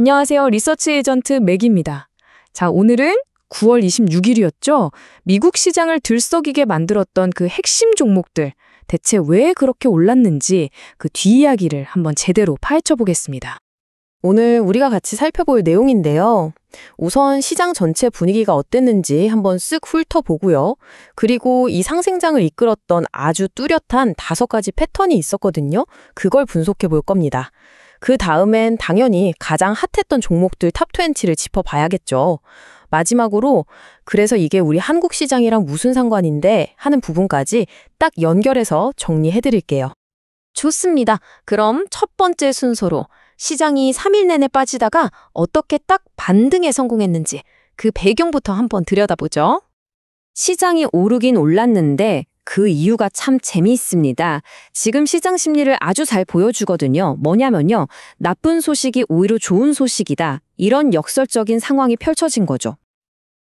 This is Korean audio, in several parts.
안녕하세요. 리서치 에이전트 맥입니다. 자, 오늘은 9월 26일이었죠? 미국 시장을 들썩이게 만들었던 그 핵심 종목들, 대체 왜 그렇게 올랐는지 그 뒷이야기를 한번 제대로 파헤쳐 보겠습니다. 오늘 우리가 같이 살펴볼 내용인데요. 우선 시장 전체 분위기가 어땠는지 한번 쓱 훑어보고요. 그리고 이 상승장을 이끌었던 아주 뚜렷한 5가지 패턴이 있었거든요. 그걸 분석해 볼 겁니다. 그 다음엔 당연히 가장 핫했던 종목들 탑 20를 짚어봐야겠죠. 마지막으로 그래서 이게 우리 한국 시장이랑 무슨 상관인데 하는 부분까지 딱 연결해서 정리해드릴게요. 좋습니다. 그럼 첫 번째 순서로 시장이 3일 내내 빠지다가 어떻게 딱 반등에 성공했는지 그 배경부터 한번 들여다보죠. 시장이 오르긴 올랐는데 그 이유가 참 재미있습니다. 지금 시장 심리를 아주 잘 보여주거든요. 뭐냐면요. 나쁜 소식이 오히려 좋은 소식이다. 이런 역설적인 상황이 펼쳐진 거죠.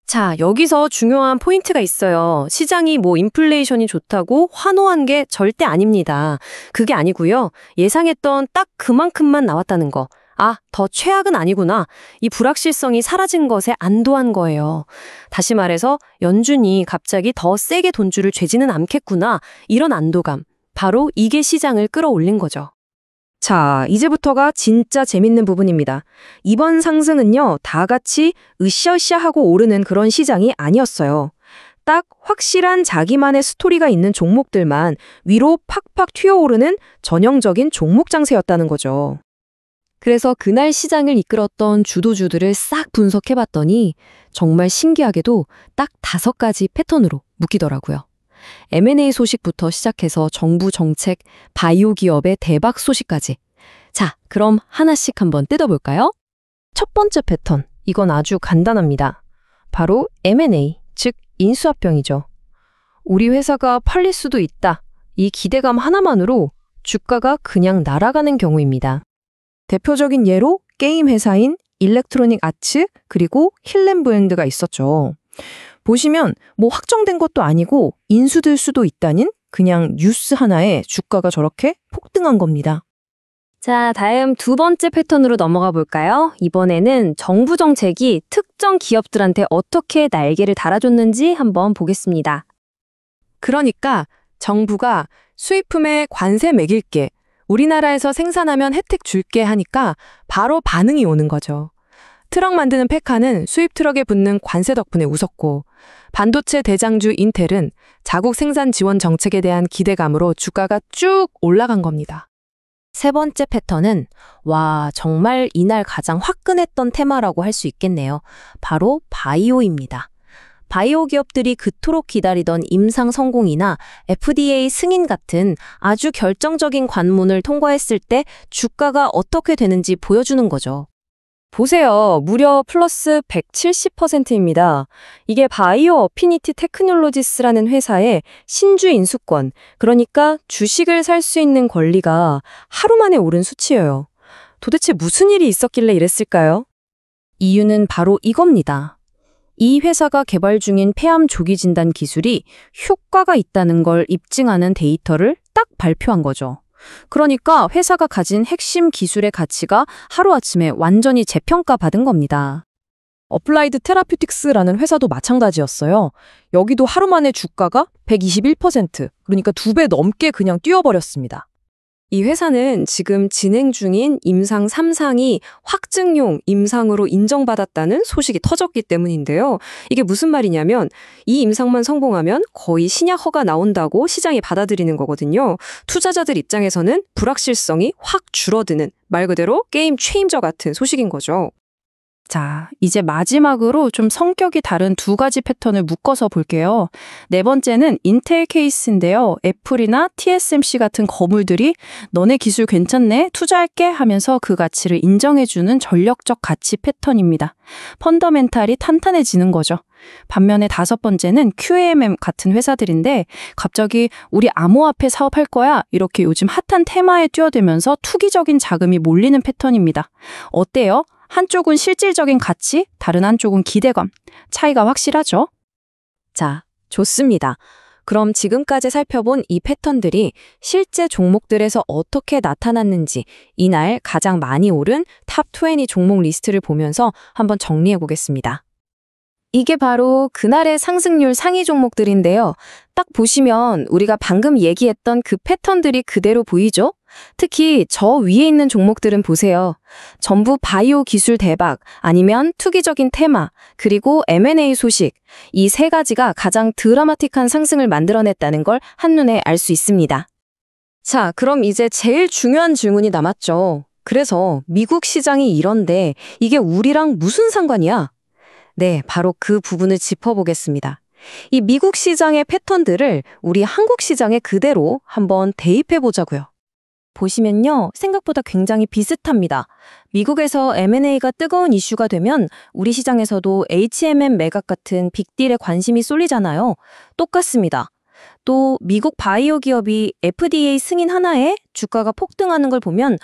자, 여기서 중요한 포인트가 있어요. 시장이 인플레이션이 좋다고 환호한 게 절대 아닙니다. 그게 아니고요. 예상했던 딱 그만큼만 나왔다는 거. 아, 더 최악은 아니구나. 이 불확실성이 사라진 것에 안도한 거예요. 다시 말해서 연준이 갑자기 더 세게 돈줄을 죄지는 않겠구나. 이런 안도감. 바로 이게 시장을 끌어올린 거죠. 자, 이제부터가 진짜 재밌는 부분입니다. 이번 상승은요, 다 같이 으쌰으쌰하고 오르는 그런 시장이 아니었어요. 딱 확실한 자기만의 스토리가 있는 종목들만 위로 팍팍 튀어오르는 전형적인 종목 장세였다는 거죠. 그래서 그날 시장을 이끌었던 주도주들을 싹 분석해봤더니 정말 신기하게도 딱 5가지 패턴으로 묶이더라고요. M&A 소식부터 시작해서 정부 정책, 바이오 기업의 대박 소식까지. 자, 그럼 하나씩 한번 뜯어볼까요? 첫 번째 패턴, 이건 아주 간단합니다. 바로 M&A, 즉 인수합병이죠. 우리 회사가 팔릴 수도 있다. 이 기대감 하나만으로 주가가 그냥 날아가는 경우입니다. 대표적인 예로 게임 회사인 일렉트로닉 아츠 그리고 힐렌브랜드가 있었죠. 보시면 확정된 것도 아니고 인수될 수도 있다는 그냥 뉴스 하나에 주가가 저렇게 폭등한 겁니다. 자, 다음 두 번째 패턴으로 넘어가 볼까요? 이번에는 정부 정책이 특정 기업들한테 어떻게 날개를 달아줬는지 한번 보겠습니다. 그러니까 정부가 수입품에 관세 매길게, 우리나라에서 생산하면 혜택 줄게 하니까 바로 반응이 오는 거죠. 트럭 만드는 페카는 수입 트럭에 붙는 관세 덕분에 웃었고, 반도체 대장주 인텔은 자국 생산 지원 정책에 대한 기대감으로 주가가 쭉 올라간 겁니다. 세 번째 패턴은 정말 이날 가장 화끈했던 테마라고 할 수 있겠네요. 바로 바이오입니다. 바이오 기업들이 그토록 기다리던 임상 성공이나 FDA 승인 같은 아주 결정적인 관문을 통과했을 때 주가가 어떻게 되는지 보여주는 거죠. 보세요. 무려 플러스 170%입니다. 이게 바이오 어피니티 테크놀로지스라는 회사의 신주 인수권, 그러니까 주식을 살 수 있는 권리가 하루 만에 오른 수치예요. 도대체 무슨 일이 있었길래 이랬을까요? 이유는 바로 이겁니다. 이 회사가 개발 중인 폐암 조기 진단 기술이 효과가 있다는 걸 입증하는 데이터를 딱 발표한 거죠. 그러니까 회사가 가진 핵심 기술의 가치가 하루아침에 완전히 재평가받은 겁니다. 어플라이드 테라퓨틱스라는 회사도 마찬가지였어요. 여기도 하루 만에 주가가 121%, 그러니까 2배 넘게 그냥 뛰어버렸습니다. 이 회사는 지금 진행 중인 임상 3상이 확증용 임상으로 인정받았다는 소식이 터졌기 때문인데요. 이게 무슨 말이냐면 이 임상만 성공하면 거의 신약 허가 나온다고 시장이 받아들이는 거거든요. 투자자들 입장에서는 불확실성이 확 줄어드는 말 그대로 게임 체인저 같은 소식인 거죠. 자, 이제 마지막으로 좀 성격이 다른 2가지 패턴을 묶어서 볼게요. 네 번째는 인텔 케이스인데요. 애플이나 TSMC 같은 거물들이 너네 기술 괜찮네, 투자할게 하면서 그 가치를 인정해주는 전력적 가치 패턴입니다. 펀더멘탈이 탄탄해지는 거죠. 반면에 5번째는 QAMM 같은 회사들인데 갑자기 우리 암호화폐 사업할 거야 이렇게 요즘 핫한 테마에 뛰어들면서 투기적인 자금이 몰리는 패턴입니다. 어때요? 한쪽은 실질적인 가치, 다른 한쪽은 기대감. 차이가 확실하죠? 자, 좋습니다. 그럼 지금까지 살펴본 이 패턴들이 실제 종목들에서 어떻게 나타났는지 이날 가장 많이 오른 탑 20 종목 리스트를 보면서 한번 정리해 보겠습니다. 이게 바로 그날의 상승률 상위 종목들인데요. 딱 보시면 우리가 방금 얘기했던 그 패턴들이 그대로 보이죠? 특히 저 위에 있는 종목들은 보세요. 전부 바이오 기술 대박, 아니면 투기적인 테마, 그리고 M&A 소식. 이 세 가지가 가장 드라마틱한 상승을 만들어냈다는 걸 한눈에 알 수 있습니다. 자, 그럼 이제 제일 중요한 질문이 남았죠. 그래서 미국 시장이 이런데 이게 우리랑 무슨 상관이야? 네, 바로 그 부분을 짚어보겠습니다. 이 미국 시장의 패턴들을 우리 한국 시장에 그대로 한번 대입해 보자고요. 보시면요, 생각보다 굉장히 비슷합니다. 미국에서 M&A가 뜨거운 이슈가 되면 우리 시장에서도 HMM 매각 같은 빅딜에 관심이 쏠리잖아요. 똑같습니다. 또 미국 바이오 기업이 FDA 승인 하나에 주가가 폭등하는 걸 보면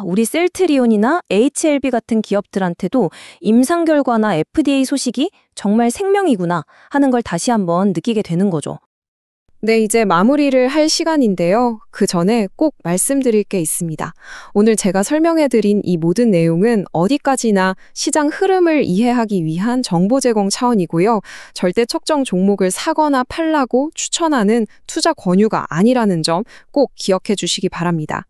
우리 셀트리온이나 HLB 같은 기업들한테도 임상 결과나 FDA 소식이 정말 생명이구나 하는 걸 다시 한번 느끼게 되는 거죠. 네, 이제 마무리를 할 시간인데요. 그 전에 꼭 말씀드릴 게 있습니다. 오늘 제가 설명해드린 이 모든 내용은 어디까지나 시장 흐름을 이해하기 위한 정보 제공 차원이고요. 절대 특정 종목을 사거나 팔라고 추천하는 투자 권유가 아니라는 점 꼭 기억해 주시기 바랍니다.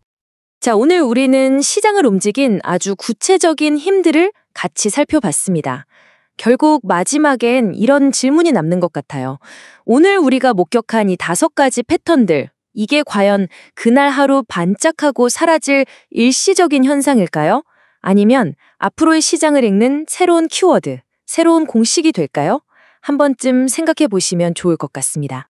자, 오늘 우리는 시장을 움직인 아주 구체적인 힘들을 같이 살펴봤습니다. 결국 마지막엔 이런 질문이 남는 것 같아요. 오늘 우리가 목격한 이 5가지 패턴들, 이게 과연 그날 하루 반짝하고 사라질 일시적인 현상일까요? 아니면 앞으로의 시장을 읽는 새로운 키워드, 새로운 공식이 될까요? 한 번쯤 생각해 보시면 좋을 것 같습니다.